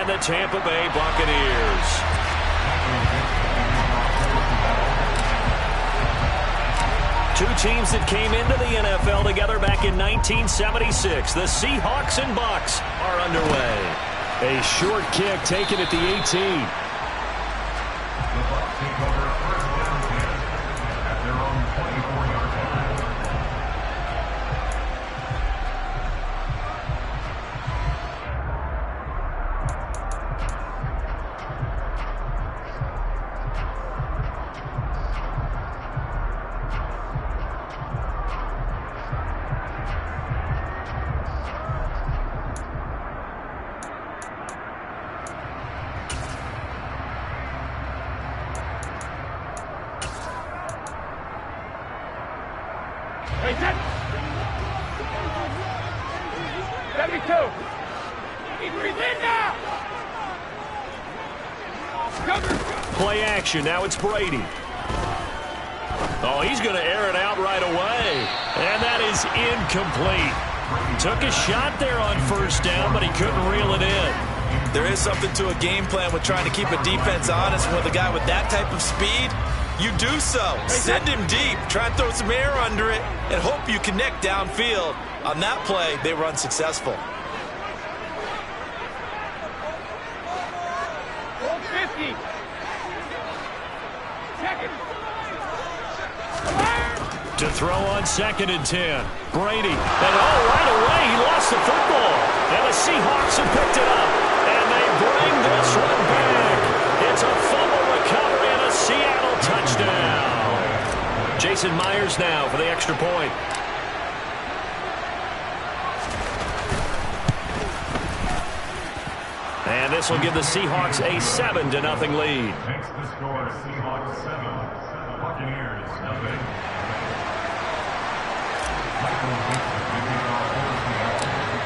and the Tampa Bay Buccaneers. Two teams that came into the NFL together back in 1976. The Seahawks and Bucs are underway. A short kick taken at the 18. The Bucs take over first down 10 at their own 24-yard line. Play action. Now it's Brady. Oh, he's going to air it out right away. And that is incomplete. Took a shot there on first down, but he couldn't reel it in. There is something to a game plan with trying to keep a defense honest. With a guy with that type of speed, you do so. Send him deep. Try and throw some air under it and hope you connect downfield. On that play, they were unsuccessful. To throw on 2nd and 10. Brady. And right away, he lost the football. And the Seahawks have picked it up. And they bring this one back. It's a fumble recovery and a Seattle touchdown. Jason Myers now for the extra point. And this will give the Seahawks a 7-0 lead. Makes the score Seahawks 7, Buccaneers nothing.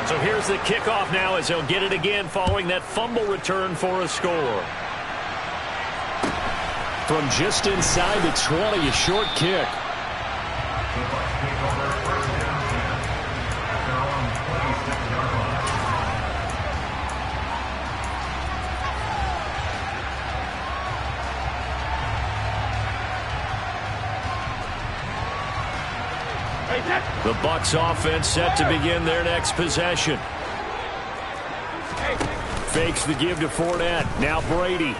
So here's the kickoff now as he'll get it again following that fumble return for a score. From just inside the 20, a short kick. The Bucs take over first down 10 at their own 26-yard line. The Bucs offense set to begin their next possession. Fakes the give to Fournette. Now Brady.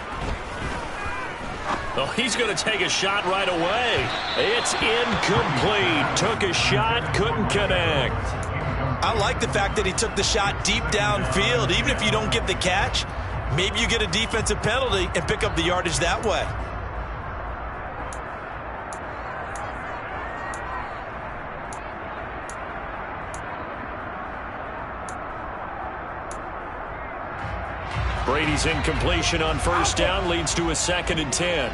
Oh, he's going to take a shot right away. It's incomplete. Took a shot, couldn't connect. I like the fact that he took the shot deep downfield. Even if you don't get the catch, maybe you get a defensive penalty and pick up the yardage that way. Brady's incompletion on first down leads to a 2nd and 10.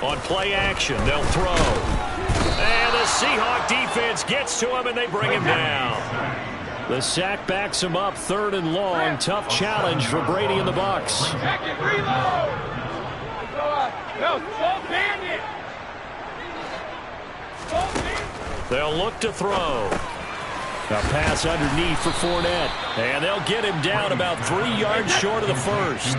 On play action, they'll throw. And the Seahawk defense gets to him, and they bring him down. The sack backs him up 3rd and long. Tough challenge for Brady and the Bucs. They'll look to throw. A pass underneath for Fournette. And they'll get him down about 3 yards short of the first.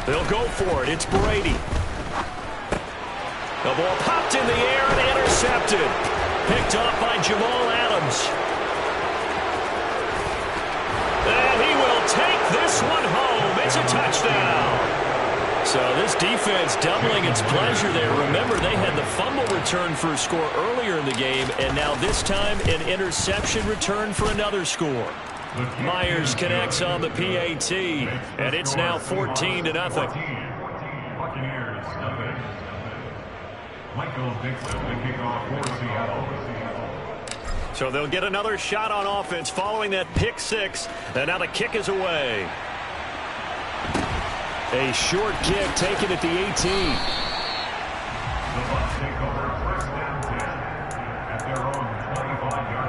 They'll go for it. It's Brady. The ball popped in the air and intercepted. Picked off by Jamal Adams. And he will take this one home. It's a touchdown. So this defense doubling its pleasure there. Remember, they had the fumble return for a score earlier in the game, and now this time an interception return for another score. Myers connects on the PAT, and it's now 14-0. Buccaneers nothing. Michael Dixon, the kickoff for Seattle. So they'll get another shot on offense following that pick six, and now the kick is away. A short kick taken at the 18. The Bucs take over first down 10 at their own 25-yard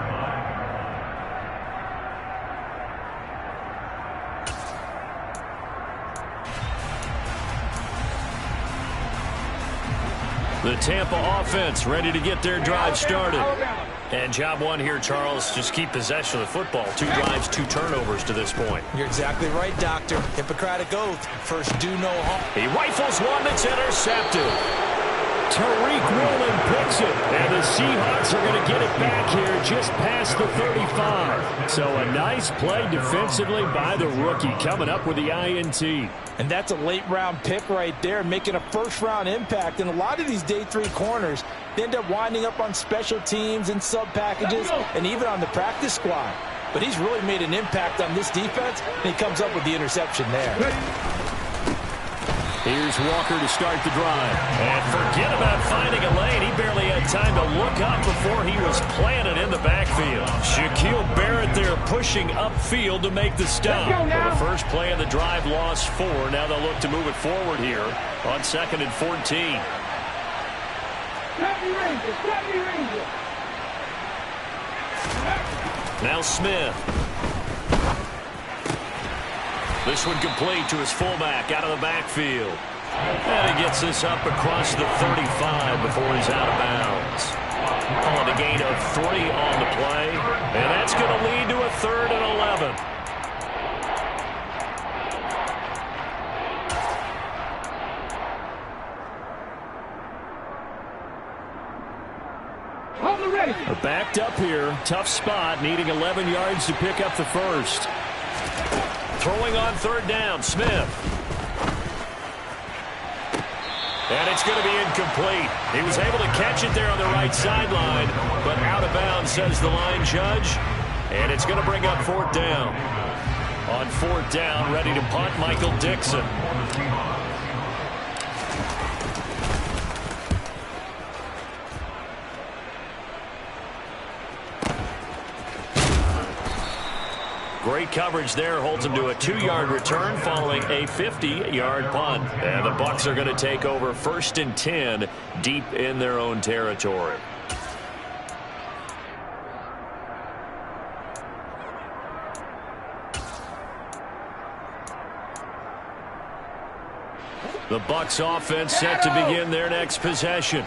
The Tampa offense ready to get their drive started. And job one here, Charles, just keep possession of the football. 2 drives, 2 turnovers to this point. You're exactly right, Doctor. Hippocratic oath. First, do no harm. He rifles one that's intercepted. Tariq Woolen picks it, and the Seahawks are going to get it back here just past the 35. So a nice play defensively by the rookie, coming up with the INT. And that's a late-round pick right there, making a first-round impact. And a lot of these day 3 corners, they end up winding up on special teams and sub-packages and even on the practice squad. But he's really made an impact on this defense, and he comes up with the interception there. Here's Walker to start the drive. And forget about finding a lane. He barely had time to look up before he was planted in the backfield. Shaquille Barrett there pushing upfield to make the stop. Well, the first play of the drive lost 4. Now they'll look to move it forward here on 2nd and 14. Now Smith. This one complete to his fullback out of the backfield. And he gets this up across the 35 before he's out of bounds. On a gain of 3 on the play. And that's going to lead to a 3rd and 11. They're backed up here. Tough spot, needing 11 yards to pick up the first. Throwing on 3rd down, Smith. And it's going to be incomplete. He was able to catch it there on the right sideline, but out of bounds, says the line judge. And it's going to bring up 4th down. On 4th down, ready to punt, Michael Dixon. Great coverage there, holds him to a 2-yard return following a 50-yard punt. And the Bucs are going to take over 1st and 10 deep in their own territory. The Bucs offense set to begin their next possession.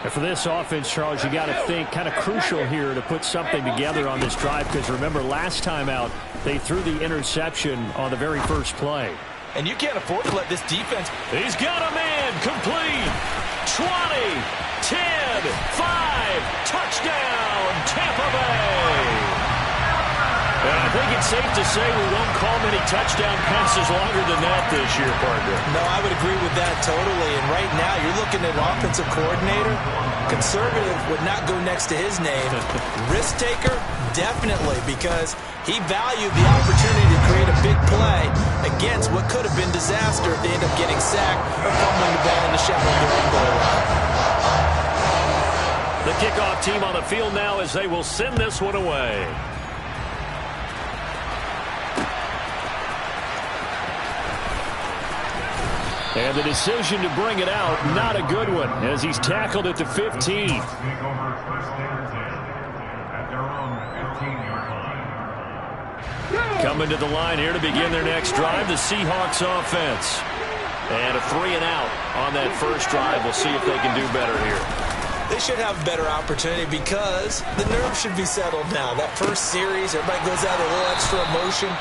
And for this offense, Charles, you got to think kind of crucial here to put something together on this drive, because remember last time out they threw the interception on the very first play. And you can't afford to let this defense. He's got a man complete. 20, 10, 5, touchdown, Tampa Bay. And I think it's safe to say we won't call many touchdown passes longer than that this year, partner. No, I would agree with that totally. And right now, you're looking at an offensive coordinator. Conservative would not go next to his name. Risk taker, definitely, because he valued the opportunity to create a big play against what could have been disaster if they end up getting sacked or fumbling the ball in the shadow of their own goal line. The kickoff team on the field now as they will send this one away. And the decision to bring it out, not a good one, as he's tackled at the 15. Coming to the line here to begin their next drive, the Seahawks offense. And a 3-and-out on that first drive. We'll see if they can do better here. They should have a better opportunity because the nerves should be settled now. That first series, everybody goes out with a little extra emotion.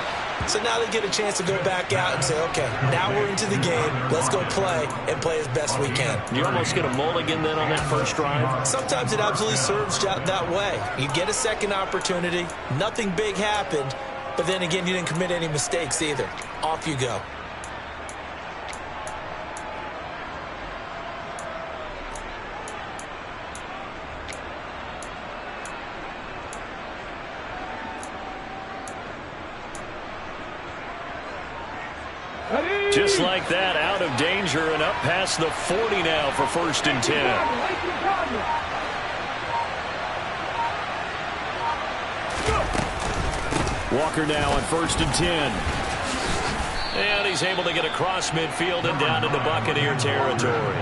So now they get a chance to go back out and say, okay, now we're into the game. Let's go play and play as best we can. You almost get a mulligan then on that first drive? Sometimes it absolutely serves that way. You get a second opportunity. Nothing big happened. But then again, you didn't commit any mistakes either. Off you go. Just like that, out of danger and up past the 40 now for 1st and 10. Walker now on 1st and 10. And he's able to get across midfield and down into Buccaneer territory.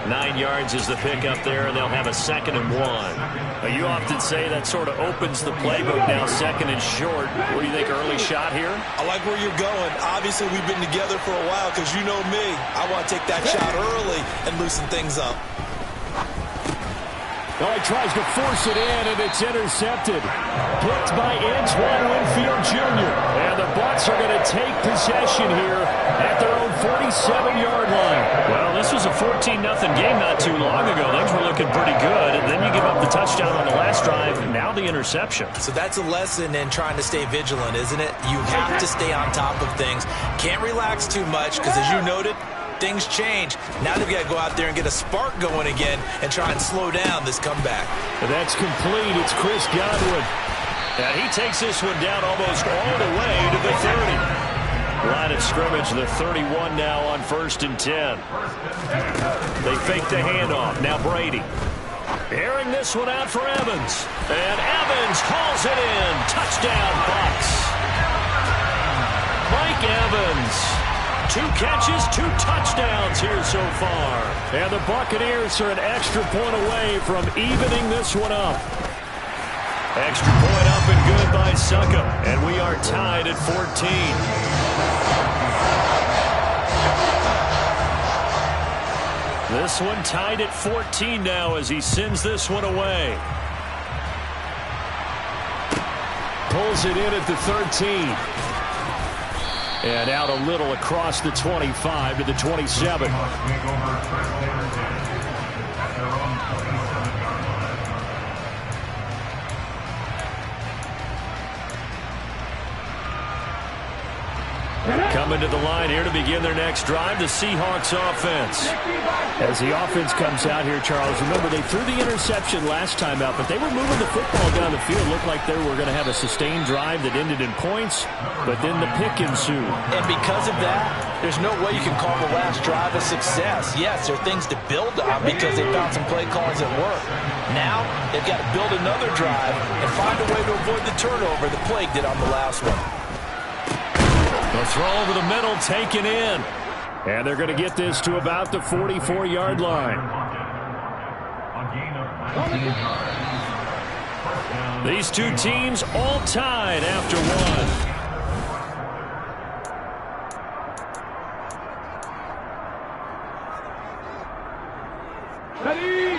9 yards is the pickup there, and they'll have a 2nd and 1. You often say that sort of opens the playbook now, 2nd and short. What do you think, early shot here? I like where you're going. Obviously, we've been together for a while because you know me. I want to take that shot early and loosen things up. Oh, he tries to force it in, and it's intercepted. Picked by Antoine Winfield Jr. And the Bucs are going to take possession here at their own 47-yard line. Well, this was a 14-0 game not too long ago. Things were looking pretty good. And then you give up the touchdown on the last drive, and now the interception. So that's a lesson in trying to stay vigilant, isn't it? You have to stay on top of things. Can't relax too much because, as you noted, things change. Now they've got to go out there and get a spark going again and try and slow down this comeback. That's complete. It's Chris Godwin. And he takes this one down almost all the way to the 30. Line of scrimmage, the 31 now on 1st and 10. They fake the handoff. Now Brady. Airing this one out for Evans. And Evans hauls it in. Touchdown, Bucs. Mike Evans. 2 catches, 2 touchdowns here so far. And the Buccaneers are an extra point away from evening this one up. Extra point up and good by Succop. And we are tied at 14. This one tied at 14 now as he sends this one away. Pulls it in at the 13. And out a little across the 25 to the 27. Coming to the line here to begin their next drive, the Seahawks offense. As the offense comes out here, Charles, remember they threw the interception last time out, but they were moving the football down the field. Looked like they were going to have a sustained drive that ended in points, but then the pick ensued. And because of that, there's no way you can call the last drive a success. Yes, there are things to build on because they found some play calls that work. Now, they've got to build another drive and find a way to avoid the turnover that plagued it on the last one. The throw over the middle taken in. And they're going to get this to about the 44-yard line. These two teams all tied after one.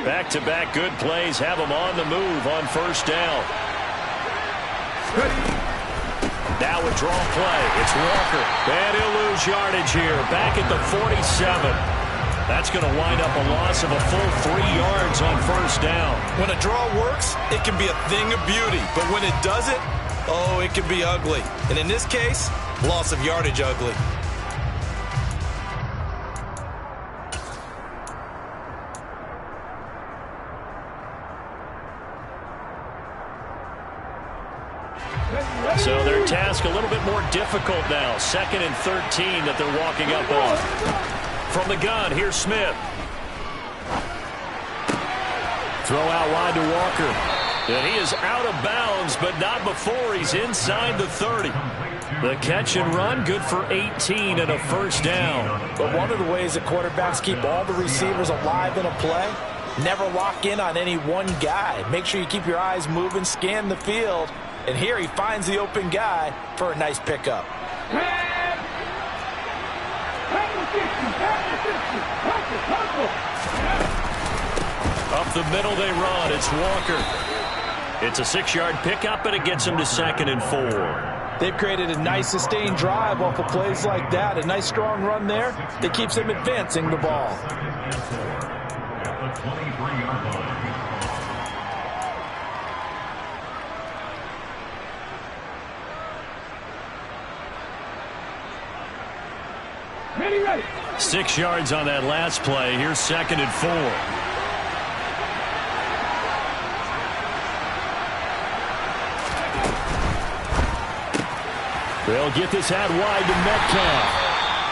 Back-to-back good plays have them on the move on 1st down. Now a draw play. It's Walker. And he'll lose yardage here. Back at the 47. That's going to wind up a loss of a full 3 yards on 1st down. When a draw works, it can be a thing of beauty. But when it doesn't, oh, it can be ugly. And in this case, loss of yardage ugly. So their task a little bit more difficult now. 2nd and 13 that they're walking up on. From the gun, here's Smith. Throw out wide to Walker. And he is out of bounds, but not before he's inside the 30. The catch and run, good for 18 and a 1st down. But one of the ways that quarterbacks keep all the receivers alive in a play, never lock in on any one guy. Make sure you keep your eyes moving, scan the field. And here he finds the open guy for a nice pickup. Up the middle they run. It's Walker. It's a 6-yard pickup, and it gets him to 2nd and 4. They've created a nice sustained drive off of plays like that. A nice strong run there that keeps them advancing the ball. At the 23-yard line. Ready. 6 yards on that last play. Here's 2nd and 4. They'll get this out wide to Metcalf.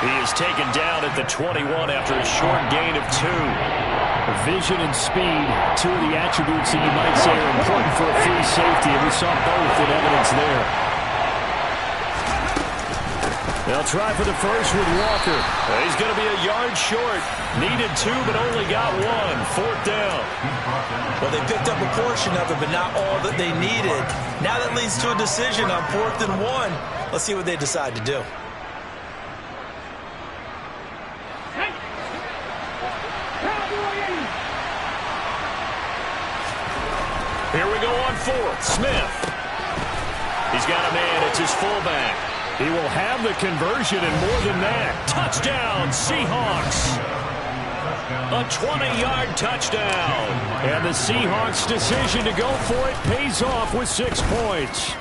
He is taken down at the 21 after a short gain of 2. Vision and speed, 2 of the attributes that you might say are important for a free safety, and we saw both in evidence there. They'll try for the first with Walker. He's going to be a yard short. Needed 2, but only got 1. 4th down. Well, they picked up a portion of it, but not all that they needed. Now that leads to a decision on 4th and 1. Let's see what they decide to do. 4th. Smith. He's got a man. It's his fullback. He will have the conversion and more than that. Touchdown, Seahawks. A 20-yard touchdown. And the Seahawks' decision to go for it pays off with 6 points.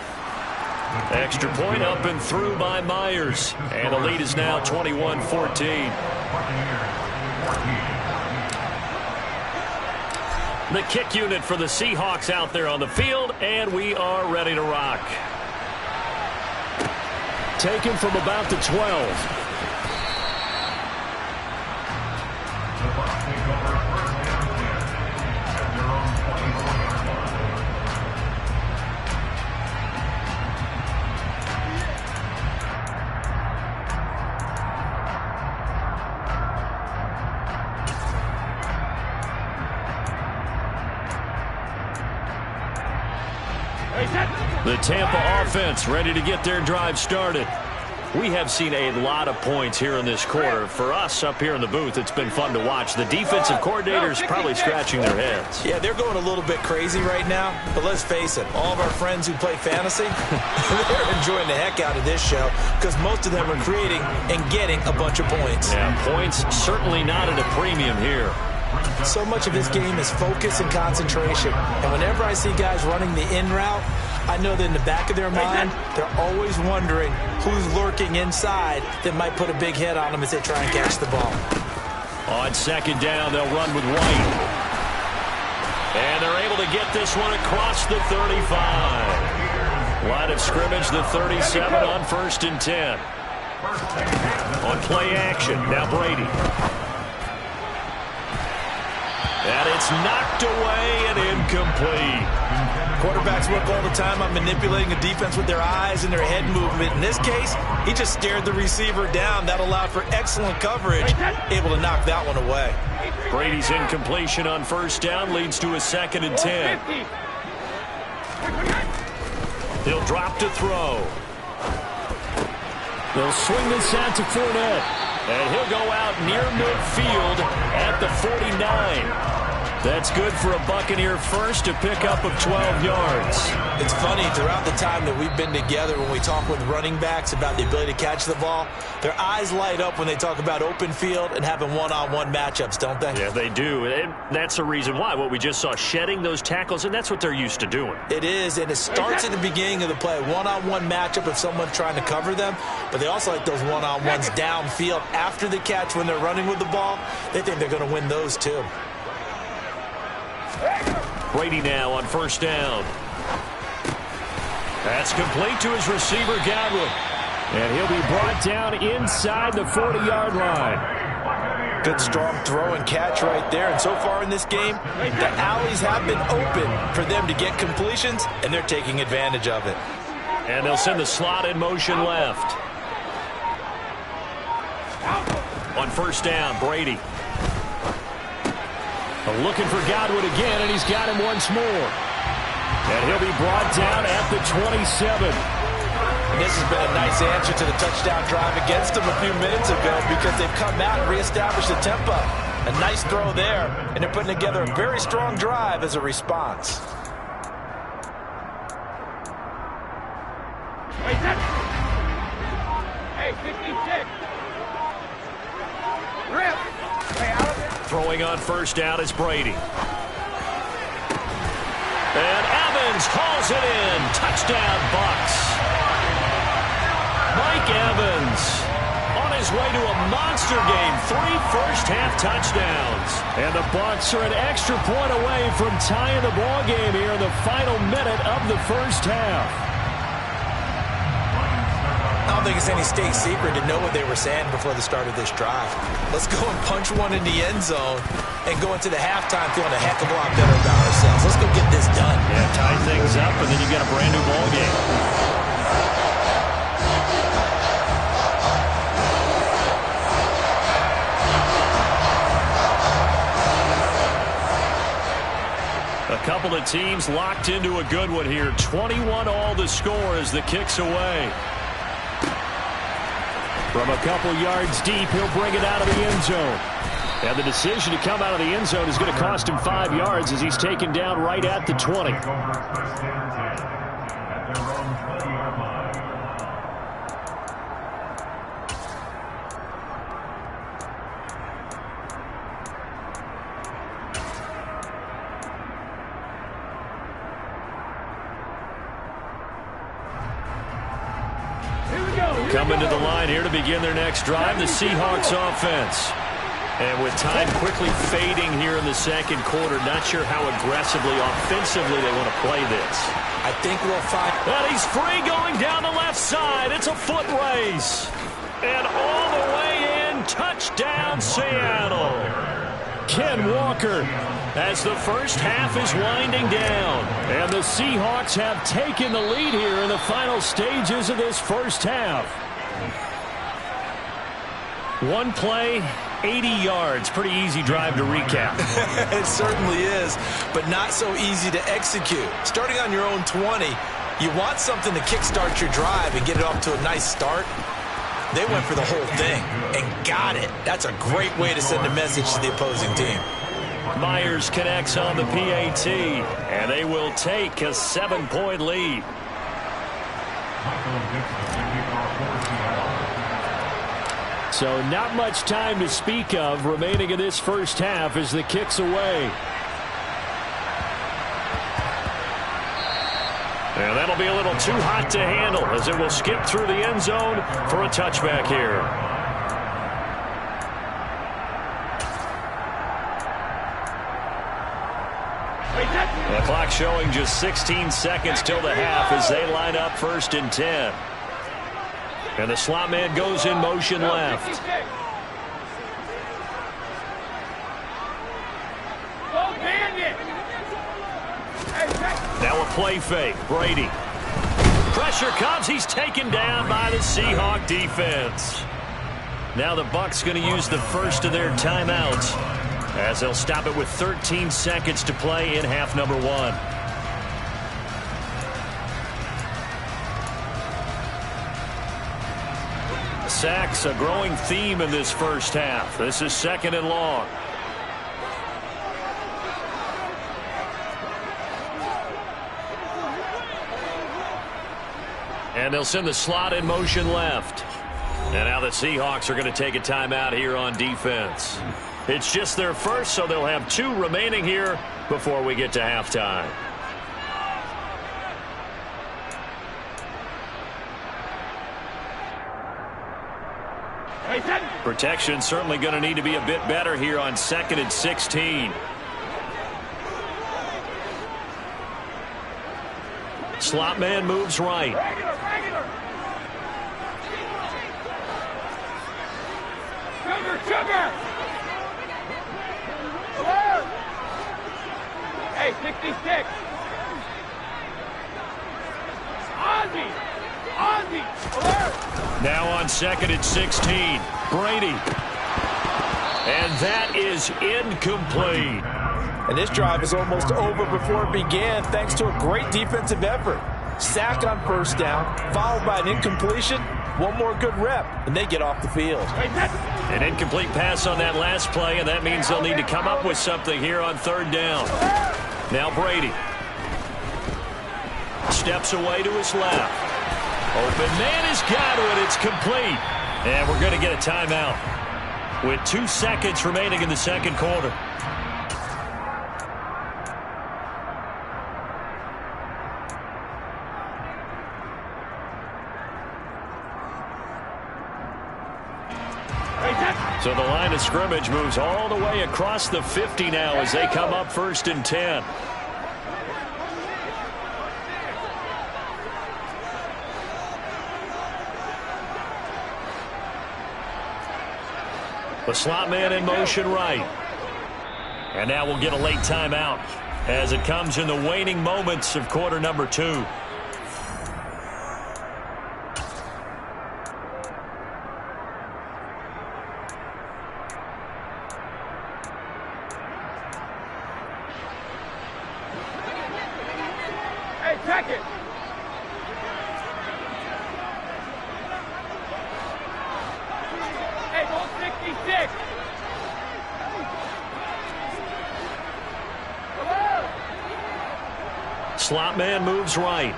Extra point up and through by Myers. And the lead is now 21-14. The kick unit for the Seahawks out there on the field, and we are ready to rock. Taken from about the 12. The Bucs take over first down 10 at their own 24-yard line. The Tampa offense ready to get their drive started. We have seen a lot of points here in this quarter. For us up here in the booth, it's been fun to watch. The defensive coordinators probably scratching their heads. Yeah, they're going a little bit crazy right now. But let's face it, all of our friends who play fantasy, they're enjoying the heck out of this show because most of them are creating and getting a bunch of points. Yeah, points certainly not at a premium here. So much of this game is focus and concentration. And whenever I see guys running the in route, I know that in the back of their mind, they're always wondering who's lurking inside that might put a big hit on them as they try and catch the ball. On second down, they'll run with White. And they're able to get this one across the 35. Line of scrimmage, the 37 on 1st and 10. On play action, now Brady. And it's knocked away and incomplete. Quarterbacks work all the time on manipulating a defense with their eyes and their head movement. In this case, he just stared the receiver down. That allowed for excellent coverage, able to knock that one away. Brady's incompletion on 1st down leads to a 2nd and 10. He'll drop to throw. They'll swing this out to Fournette. And he'll go out near midfield at the 49. That's good for a Buccaneer first, to pick up of 12 yards. It's funny, throughout the time that we've been together, when we talk with running backs about the ability to catch the ball, their eyes light up when they talk about open field and having one-on-one matchups, don't they? Yeah, they do. And that's the reason why. What we just saw, shedding those tackles, and that's what they're used to doing. It is, and it starts at the beginning of the play. One-on-one matchup if someone's trying to cover them, but they also like those one-on-ones downfield after the catch when they're running with the ball. They think they're going to win those too. Brady now on 1st down. That's complete to his receiver, Godwin. And he'll be brought down inside the 40-yard line. Good strong throw and catch right there. And so far in this game, the alleys have been open for them to get completions, and they're taking advantage of it. And they'll send the slot in motion left. On 1st down, Brady. Looking for Godwin again, and he's got him once more. And he'll be brought down at the 27. And this has been a nice answer to the touchdown drive against them a few minutes ago because they've come out and reestablished the tempo. A nice throw there, and they're putting together a very strong drive as a response. Hey, 56. Rip. Throwing on 1st down is Brady. And Evans hauls it in. Touchdown, Bucs. Mike Evans on his way to a monster game. 3 first-half touchdowns. And the Bucs are an extra point away from tying the ball game here in the final minute of the first half. I don't think it's any state secret to know what they were saying before the start of this drive. Let's go and punch one in the end zone and go into the halftime feeling a heck of a lot better about ourselves. Let's go get this done. Yeah, tie things up, and then you got a brand new ball game. A couple of teams locked into a good one here. 21 all the score as the kick's away. From a couple yards deep, he'll bring it out of the end zone. And the decision to come out of the end zone is going to cost him 5 yards as he's taken down right at the 20. Coming to the line here to begin their next drive, the Seahawks offense. And with time quickly fading here in the second quarter, not sure how aggressively, offensively they want to play this. I think we'll find... And he's free going down the left side. It's a foot race. And all the way in, touchdown Seattle. Ken Walker as the first half is winding down. And the Seahawks have taken the lead here in the final stages of this first half. One play, 80 yards. Pretty easy drive to recap. It certainly is, but not so easy to execute. Starting on your own 20, you want something to kickstart your drive and get it off to a nice start. They went for the whole thing and got it. That's a great way to send a message to the opposing team. Myers connects on the PAT, and they will take a 7-point lead. So not much time to speak of remaining in this first half as the kick's away. And that'll be a little too hot to handle as it will skip through the end zone for a touchback here. The clock showing just 16 seconds till the half as they line up 1st and 10. And the slot man goes in motion left. Now a play fake. Brady. Pressure comes. He's taken down by the Seahawk defense. Now the Bucs going to use the first of their timeouts as they'll stop it with 13 seconds to play in half number 1. Sacks, a growing theme in this first half. This is 2nd and long. And they'll send the slot in motion left. And now the Seahawks are going to take a timeout here on defense. It's just their first, so they'll have 2 remaining here before we get to halftime. Protection certainly going to need to be a bit better here on 2nd and 16. Slot man moves right. Sugar! Hey, 66! Ozzie! Alert! Now on 2nd and 16. Brady. And that is incomplete. And this drive is almost over before it began thanks to a great defensive effort. Sack on 1st down, followed by an incompletion. One more good rep, and they get off the field. An incomplete pass on that last play, and that means they'll need to come up with something here on 3rd down. Now Brady. Steps away to his left. Open man has got it. It's complete. And we're going to get a timeout with 2 seconds remaining in the second quarter. So the line of scrimmage moves all the way across the 50 now as they come up 1st and 10. The slot man in motion right. And now we'll get a late timeout as it comes in the waning moments of quarter number 2. Check it. Hey, ball 66. slot man moves right.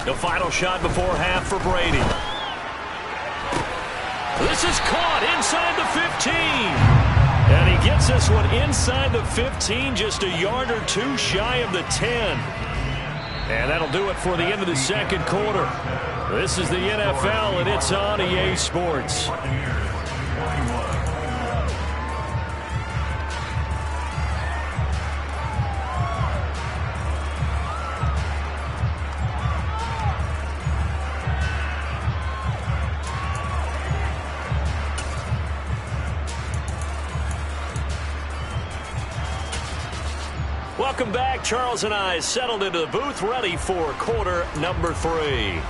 The final shot before half for Brady. This is caught inside the 15. And he gets this one inside the 15, just a yard or two shy of the 10. And that'll do it for the end of the second quarter. This is the NFL, and it's on EA Sports. Welcome back. Charles and I settled into the booth, ready for quarter number 3.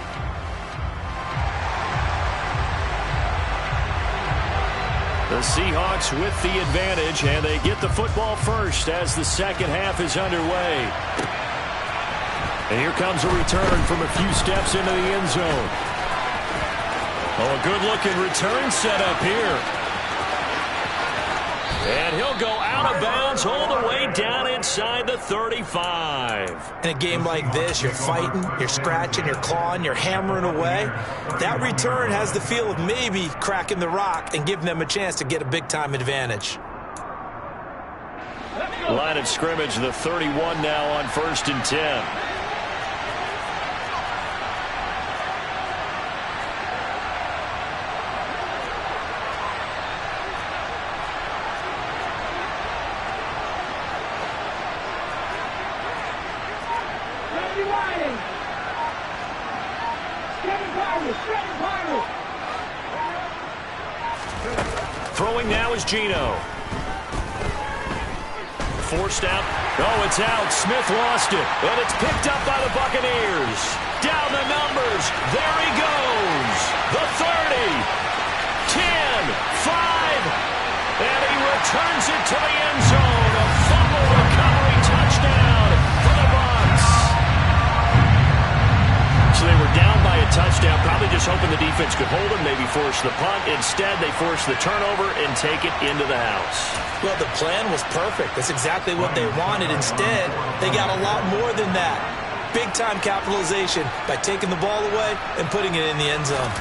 The Seahawks with the advantage, and they get the football first as the second half is underway. And here comes a return from a few steps into the end zone. Oh, a good-looking return set up here. And he'll go out of bounds all the way down inside the 35. In a game like this, you're fighting, you're scratching, you're clawing, you're hammering away. That return has the feel of maybe cracking the rock and giving them a chance to get a big-time advantage. Line of scrimmage, the 31 now on 1st and 10. Throwing now is Geno. Forced out. Oh, it's out. Smith lost it. And it's picked up by the Buccaneers. Down the numbers. There he goes. The 30. 10. 5. And he returns it to the end zone. A fumble recovery touchdown for the Bucs. So they were down by a touchdown, probably just hoping the defense could hold them, maybe force the punt. Instead, they force the turnover and take it into the house. Well, the plan was perfect. That's exactly what they wanted. Instead, they got a lot more than that. Big-time capitalization by taking the ball away and putting it in the end zone.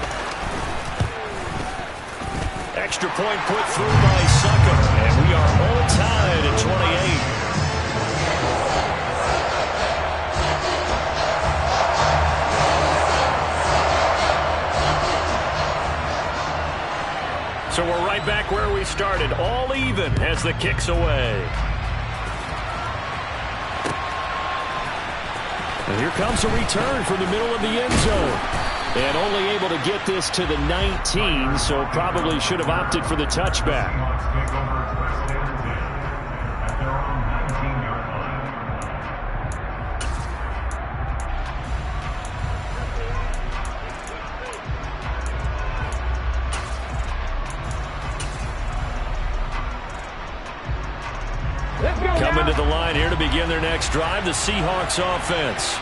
Extra point put through by Succop, and we are all tied at 28. So we're right back where we started, all even as the kick's away. And here comes a return from the middle of the end zone. And only able to get this to the 19, so probably should have opted for the touchback. Coming to the line here to begin their next drive, the Seahawks offense.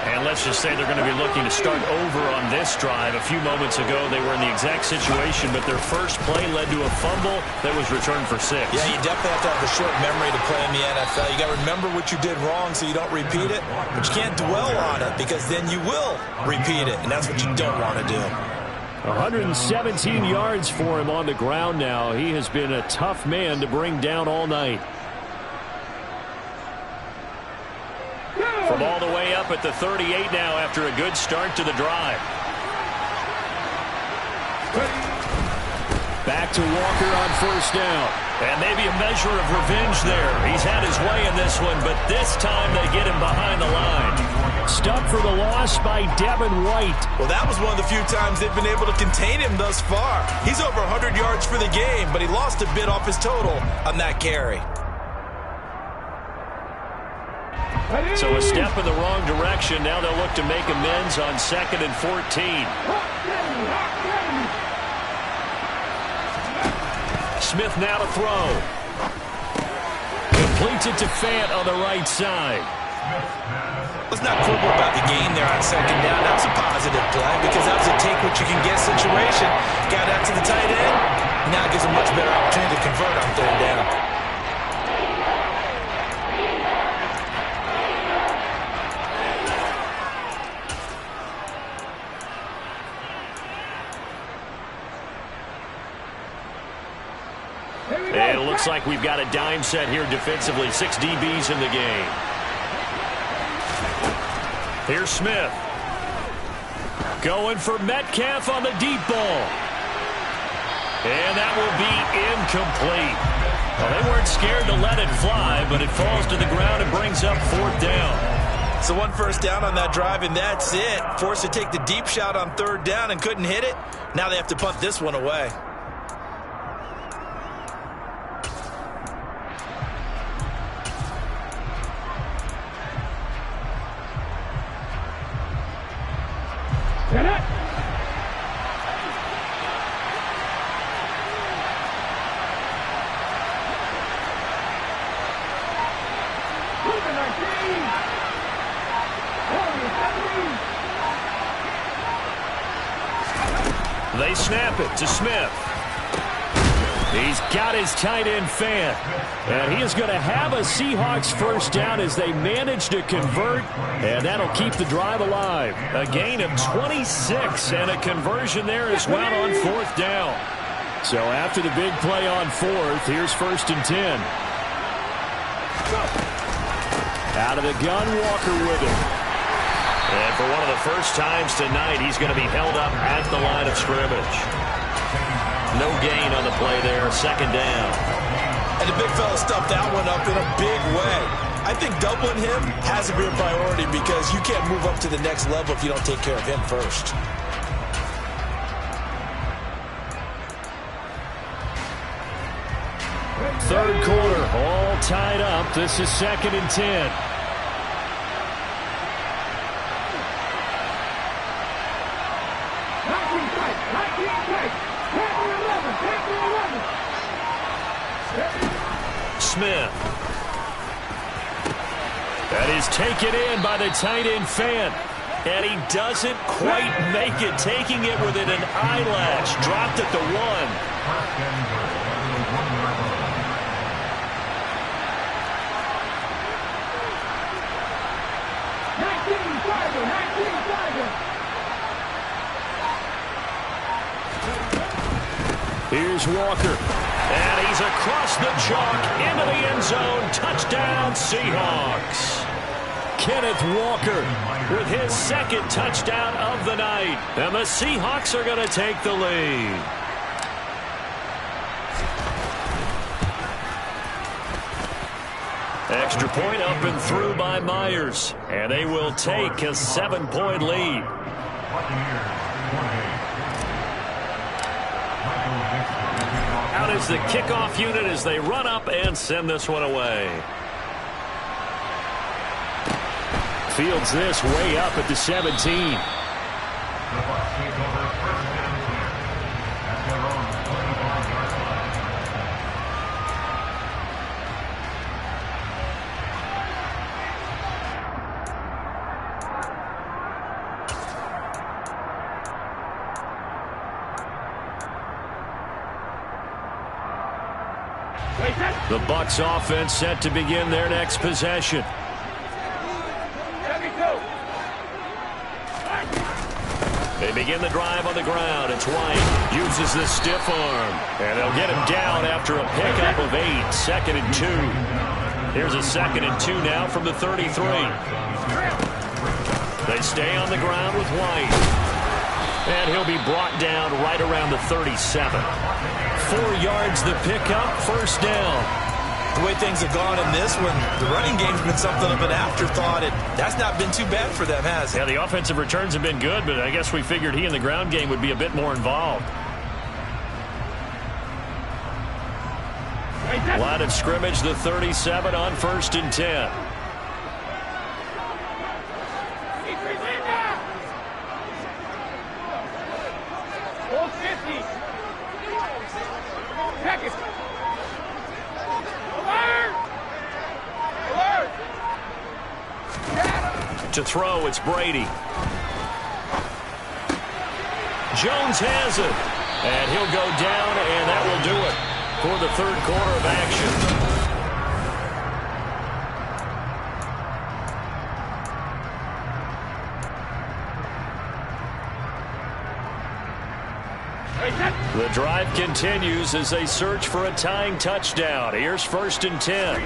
And let's just say they're going to be looking to start over on this drive. A few moments ago, they were in the exact situation, but their first play led to a fumble that was returned for 6. Yeah, you definitely have to have a short memory to play in the NFL. You got to remember what you did wrong so you don't repeat it, but you can't dwell on it because then you will repeat it, and that's what you don't want to do. 117 yards for him on the ground now. He has been a tough man to bring down all night. From all the way up at the 38 now after a good start to the drive. Back to Walker on first down. And maybe a measure of revenge there. He's had his way in this one, but this time they get him behind the line. Stuck for the loss by Devin White. Well, that was one of the few times they've been able to contain him thus far. He's over 100 yards for the game, but he lost a bit off his total on that carry. So a step in the wrong direction. Now they'll look to make amends on 2nd and 14. Smith now to throw. Completes it to Fant on the right side. Let's not quibble about the gain there on 2nd down. That was a positive play because that was a take what you can get situation. Got out to the tight end. Now it gives a much better opportunity to convert on third down. And it looks like we've got a dime set here defensively. 6 DBs in the game. Here's Smith. Going for Metcalf on the deep ball. And that will be incomplete. Well, they weren't scared to let it fly, but it falls to the ground and brings up 4th down. So 1 first down on that drive, and that's it. Forced to take the deep shot on 3rd down and couldn't hit it. Now they have to punt this one away. They snap it to Smith. He's got his tight end Fant. And he is going to have a Seahawks first down as they manage to convert. And that'll keep the drive alive. A gain of 26 and a conversion there as well on 4th down. So after the big play on 4th, here's 1st and 10. Out of the gun, Walker with it. And for one of the first times tonight, he's going to be held up at the line of scrimmage. No gain on the play there, 2nd down. And the big fella stuffed that one up in a big way. I think doubling him has to be a priority because you can't move up to the next level if you don't take care of him first. Third quarter, all tied up. This is 2nd and 10. Smith. That is taken in by the tight end Fant. And he doesn't quite make it, taking it within an eyelash. Dropped at the 1. Here's Walker. And he's across the chalk into the end zone. Touchdown, Seahawks. Kenneth Walker with his 2nd touchdown of the night. And the Seahawks are going to take the lead. Extra point up and through by Myers. And they will take a 7-point lead. Out is the kickoff unit as they run up and send this one away. Fields this way up at the 17. The Bucs take over 1st and 10 at their own 25-yard line. The Bucs offense set to begin their next possession. They begin the drive on the ground. It's White. Uses the stiff arm. And they'll get him down after a pickup of 8. 2nd and 2. Here's a 2nd and 2 now from the 33. They stay on the ground with White. And he'll be brought down right around the 37. 4 yards the pickup. 1st down. The way things have gone in this one, the running game's been something of an afterthought, and that's not been too bad for them, has it? Yeah, the offensive returns have been good, but I guess we figured he in the ground game would be a bit more involved. Line of scrimmage, the 37 on 1st and 10. To throw, it's Brady. Jones has it. And he'll go down, and that will do it for the third quarter of action. The drive continues as they search for a tying touchdown. Here's 1st and 10.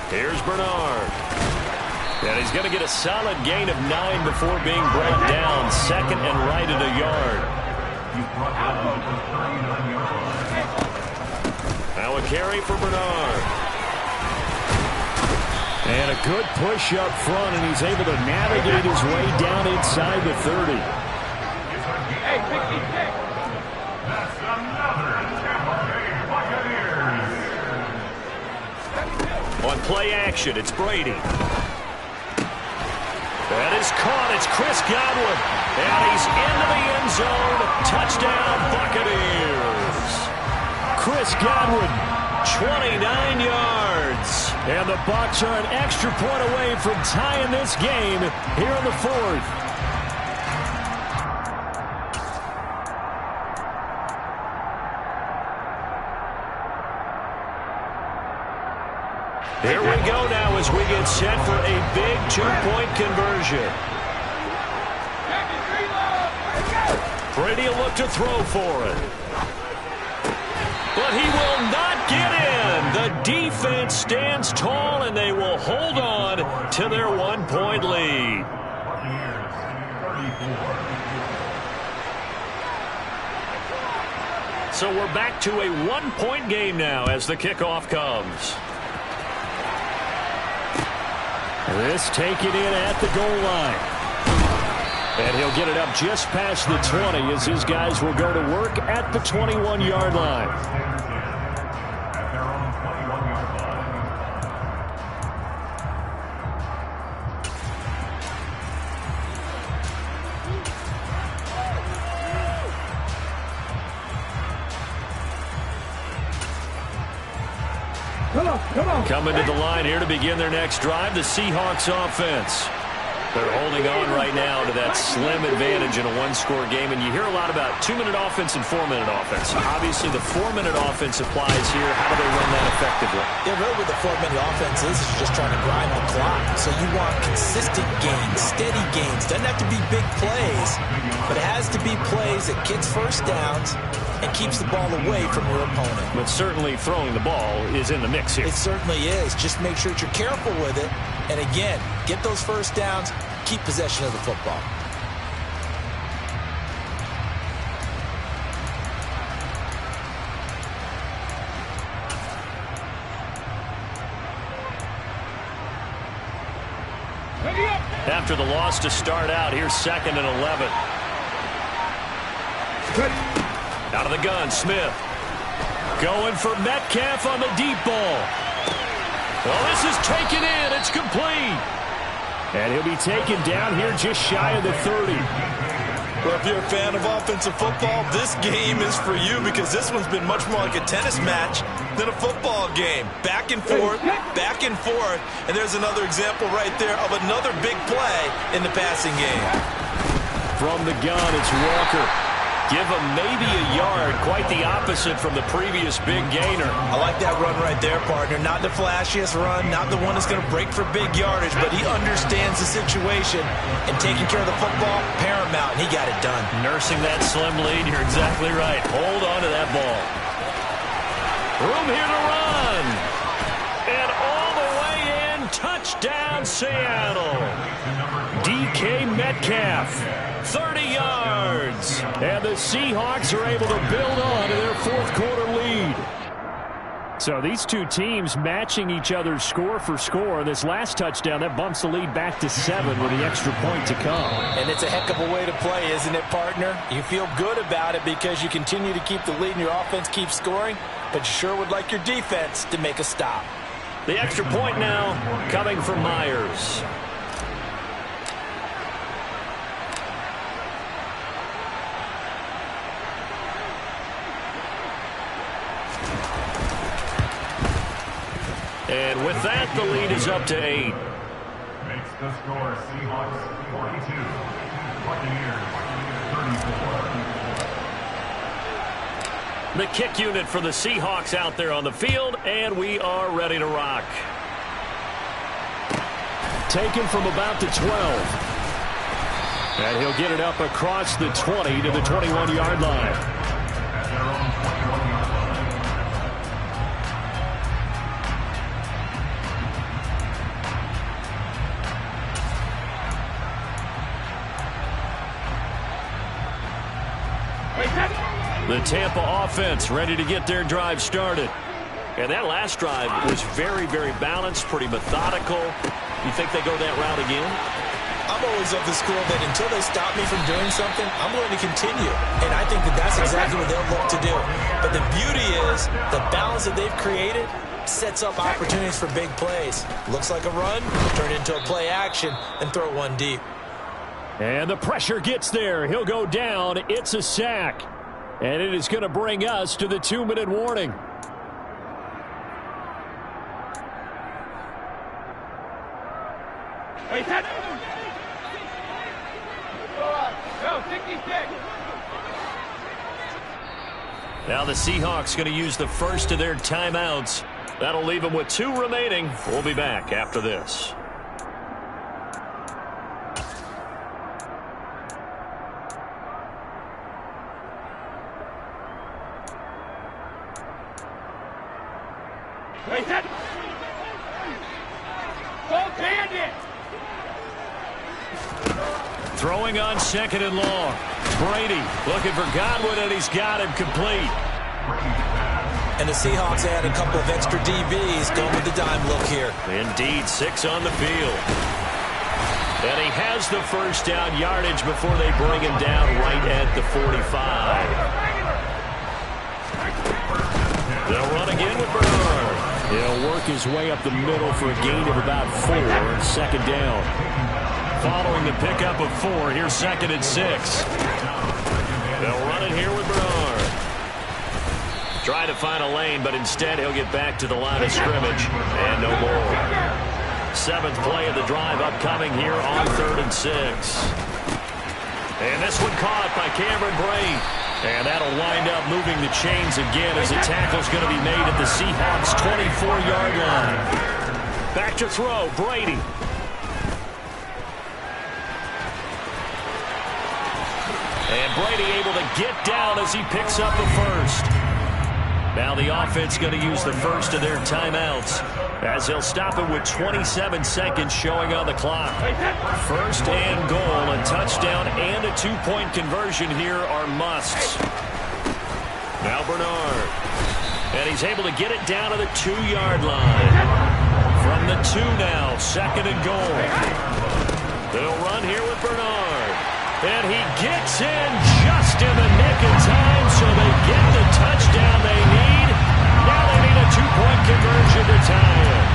Here's Bernard. And he's going to get a solid gain of 9 before being brought down. 2nd and right at a yard. Now a carry for Bernard. And a good push up front, and he's able to navigate his way down inside the 30. Hey, 66. That's another Tampa Bay Buccaneers. On play action, it's Brady. That is caught. It's Chris Godwin. And he's into the end zone. Touchdown, Buccaneers. Chris Godwin. 29 yards. And the Bucs are an extra point away from tying this game here in the 4th. Here we go now as we get set for a big 2-point conversion. Brady will look to throw for it. But he will not get in. The defense stands tall, and they will hold on to their 1-point lead. Buccaneers, 34. So we're back to a 1-point game now as the kickoff comes. This taken in at the goal line. And he'll get it up just past the 20 as his guys will go to work at the 21-yard line. At their own 21-yard line. Coming to the line here to begin their next drive, the Seahawks offense. They're holding on right now to that slim advantage in a one-score game, and you hear a lot about 2-minute offense and 4-minute offense. Obviously, the 4-minute offense applies here. How do they run that effectively? Yeah, really what the 4-minute offense is just trying to grind the clock. So you want consistent gains, steady gains. Doesn't have to be big plays, but it has to be plays that gets first downs and keeps the ball away from your opponent. But certainly throwing the ball is in the mix here. It certainly is. Just make sure that you're careful with it. And again, get those first downs, keep possession of the football. After the loss to start out, here's 2nd and 11. Out of the gun, Smith. Going for Metcalf on the deep ball. Well, this is taken in. It's complete. And he'll be taken down here just shy of the 30. Well, if you're a fan of offensive football, this game is for you because this one's been much more like a tennis match than a football game. Back and forth, and there's another example right there of another big play in the passing game. From the gun, it's Walker. Give him maybe a yard, quite the opposite from the previous big gainer. I like that run right there, partner. Not the flashiest run, not the one that's going to break for big yardage, but he understands the situation, and taking care of the football, paramount, and he got it done. Nursing that slim lead, you're exactly right. Hold on to that ball. Room here to run. And all the way in, touchdown Seattle. DK Metcalf. 30 yards. And the Seahawks are able to build on to their 4th quarter lead. So these two teams matching each other's score for score. This last touchdown, that bumps the lead back to 7 with the extra point to come. And it's a heck of a way to play, isn't it, partner? You feel good about it because you continue to keep the lead and your offense keeps scoring, but you sure would like your defense to make a stop. The extra point now coming from Myers. And with that, the lead is up to 8. Makes the score Seahawks 42, Buccaneers 34. The kick unit for the Seahawks out there on the field, and we are ready to rock. Taken from about the 12. And he'll get it up across the 20 to the 21-yard line. The Tampa offense ready to get their drive started. And that last drive was very, very balanced, pretty methodical. You think they go that route again? I'm always of the school that until they stop me from doing something, I'm going to continue. And I think that that's exactly what they'll look to do. But the beauty is the balance that they've created sets up opportunities for big plays. Looks like a run, turn it into a play action, and throw one deep. And the pressure gets there. He'll go down. It's a sack. And it is going to bring us to the 2-minute warning. Go, 66. Now the Seahawks going to use the first of their timeouts. That'll leave them with 2 remaining. We'll be back after this. Throwing on 2nd and long. Brady looking for Godwin, and he's got him complete. And the Seahawks add a couple of extra DBs going with the dime look here. Indeed, 6 on the field. And he has the first down yardage before they bring him down right at the 45. They'll run again with Bernard. He'll work his way up the middle for a gain of about 4 on 2nd down. Following the pickup of 4, here's 2nd and 6. They'll run it here with Bernard. Try to find a lane, but instead he'll get back to the line of scrimmage. And no more. 7th play of the drive upcoming here on 3rd and 6. And this one caught by Cameron Brate. And that'll wind up moving the chains again as the tackle's going to be made at the Seahawks' 24-yard line. Back to throw, Brady. And Brady able to get down as he picks up the first. Now the offense going to use the first of their timeouts as they'll stop it with 27 seconds showing on the clock. 1st and goal, a touchdown and a 2-point conversion here are musts. Now Bernard. And he's able to get it down to the 2-yard line. From the 2 now, 2nd and goal. They'll run here with Bernard. And he gets in just in the nick of time, so they get the touchdown they need. Now they need a 2-point conversion to tie it.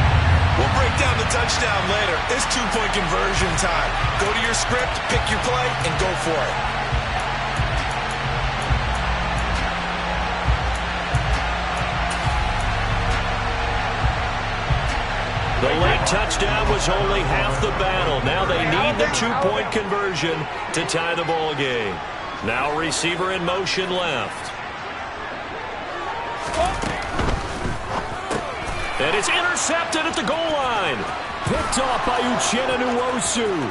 We'll break down the touchdown later. It's 2-point conversion time. Go to your script, pick your play, and go for it. The late touchdown was only half the battle. Now they need the 2-point conversion to tie the ball game. Now receiver in motion left. And it's intercepted at the goal line. Picked off by Uchenna Nwosu.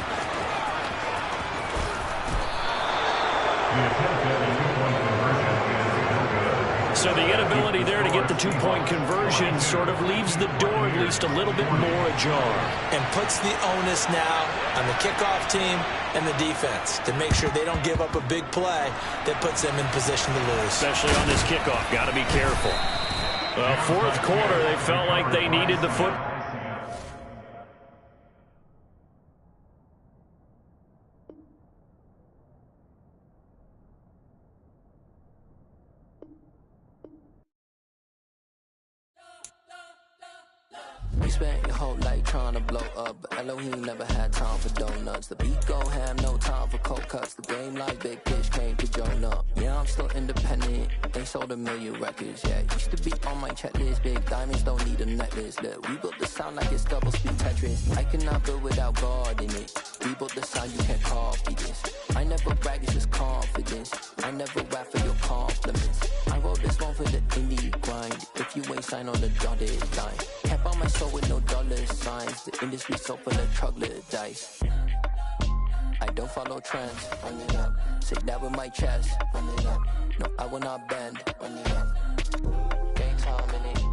So the inability there to get the 2-point conversion sort of leaves the door at least a little bit more ajar. And puts the onus now on the kickoff team and the defense to make sure they don't give up a big play that puts them in position to lose. Especially on this kickoff. Got to be careful. Well, 4th quarter, they felt like they needed the foot. You spent your whole life trying to blow up, but Elohim never had time for donuts. The beat go ham, no time for cold cuts. The game like Big Fish came to Jonah. Yeah, I'm still independent. They sold 1 million records, yeah. Used to be on my checklist. Big diamonds don't need a necklace. Look, we built the sound like it's double speed Tetris. I cannot build without God in it. We built the sound, you can't copy this. I never brag, it's just confidence. I never rap for your compliments. I wrote this one for the indie grind. If you ain't signed on the dotted line, can't buy my soul with no dollar signs. The industry so full of troglodytes. I don't follow trends. Run it up. Say that with my chest. Run it up. No, I will not bend. Run it up. Game time in it.